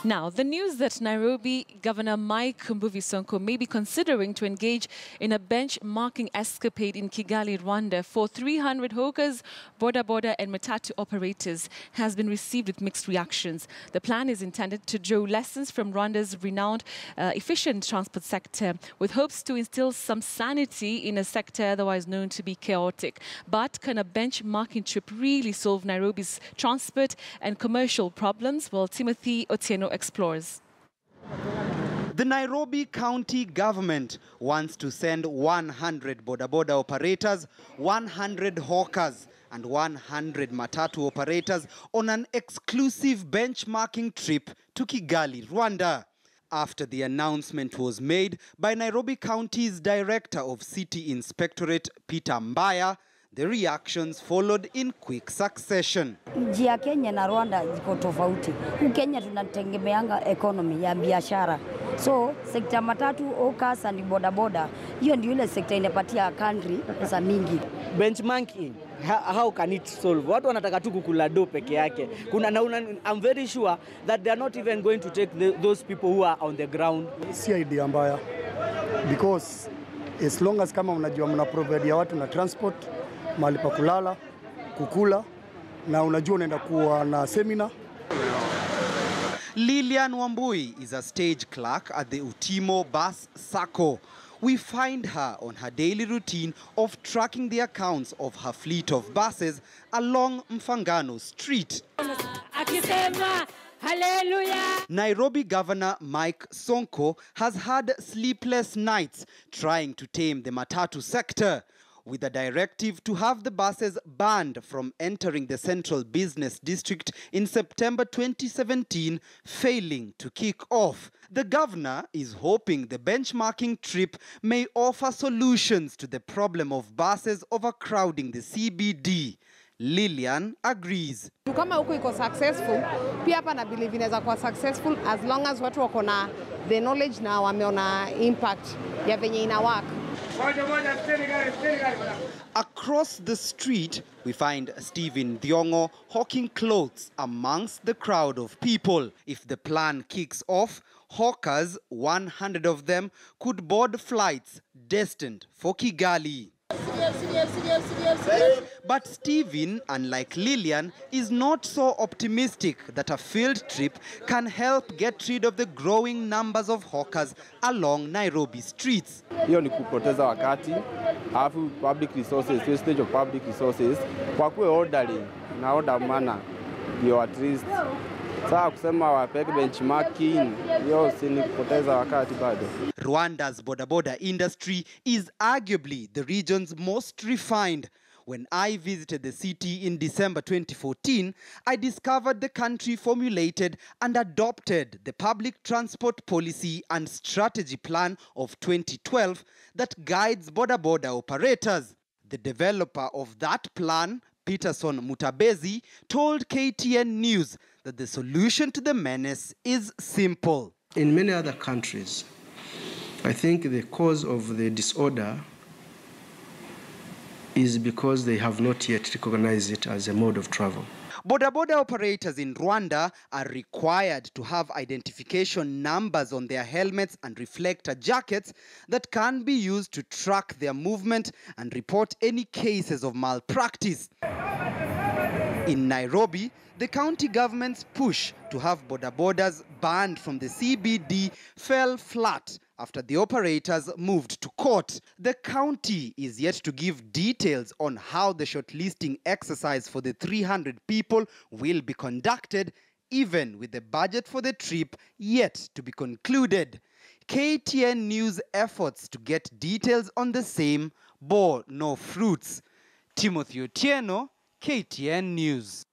Now, the news that Nairobi Governor Mike Mbuvi Sonko may be considering to engage in a benchmarking escapade in Kigali, Rwanda for 300 hawkers, boda and matatu operators has been received with mixed reactions. The plan is intended to draw lessons from Rwanda's renowned efficient transport sector with hopes to instill some sanity in a sector otherwise known to be chaotic. But can a benchmarking trip really solve Nairobi's transport and commercial problems? Well, Timothy Otieno explores. The Nairobi County government wants to send 100 boda operators, 100 hawkers and 100 matatu operators on an exclusive benchmarking trip to Kigali, Rwanda. After the announcement was made by Nairobi County's Director of City Inspectorate, Peter Mbaya, the reactions followed in quick succession. Nchi ya Kenya na Rwanda ziko tofauti. Kenya tunategemeanga economy ya biashara. So sekta matatu, hawkers and boda, hiyo ndio ile sekta inapatia country pesa mingi. Benchmarking, how can it solve? Watu wanataka tu kukula do peke yake. I'm very sure that they are not even going to take those people who are on the ground. Si idea mbaya, because as long as kama unajua mna provide ya watu na transport, mahali pa kulala, kukula, na unajua unaenda kuwa na seminar. Lilian Wambui is a stage clerk at the Utimo Bus Sacco. We find her on her daily routine of tracking the accounts of her fleet of buses along Mfangano Street. Hallelujah. Nairobi Governor Mike Sonko has had sleepless nights trying to tame the matatu sector, with a directive to have the buses banned from entering the central business district in September 2017 failing to kick off. The governor is hoping the benchmarking trip may offer solutions to the problem of buses overcrowding the CBD. Lilian agrees. Kama huko iko successful, pia hapa na believe inaweza kuwa successful as long as watu wako na the knowledge na wameona impact ya venye ina work. Across the street, we find Stephen Thiongo hawking clothes amongst the crowd of people. If the plan kicks off, hawkers, 100 of them, could board flights destined for Kigali. But Stephen, unlike Lilian, is not so optimistic that a field trip can help get rid of the growing numbers of hawkers along Nairobi streets. Hiyo ni kupoteza wakati, alafu public resources, wastage of public resources, kwa kuwe orderly na order manner, ndio at least. Sasa kusema wapeke benchmarking, hiyo si ni kupoteza wakati bado. Rwanda's boda industry is arguably the region's most refined. When I visited the city in December 2014, I discovered the country formulated and adopted the public transport policy and strategy plan of 2012 that guides boda operators. The developer of that plan, Peterson Mutabezi, told KTN News that the solution to the menace is simple. In many other countries, I think the cause of the disorder is because they have not yet recognized it as a mode of travel. Boda operators in Rwanda are required to have identification numbers on their helmets and reflector jackets that can be used to track their movement and report any cases of malpractice. In Nairobi, the county government's push to have bodas banned from the CBD fell flat after the operators moved to court. The county is yet to give details on how the shortlisting exercise for the 300 people will be conducted, even with the budget for the trip yet to be concluded. KTN News efforts to get details on the same bore no fruits. Timothy Otieno, KTN News.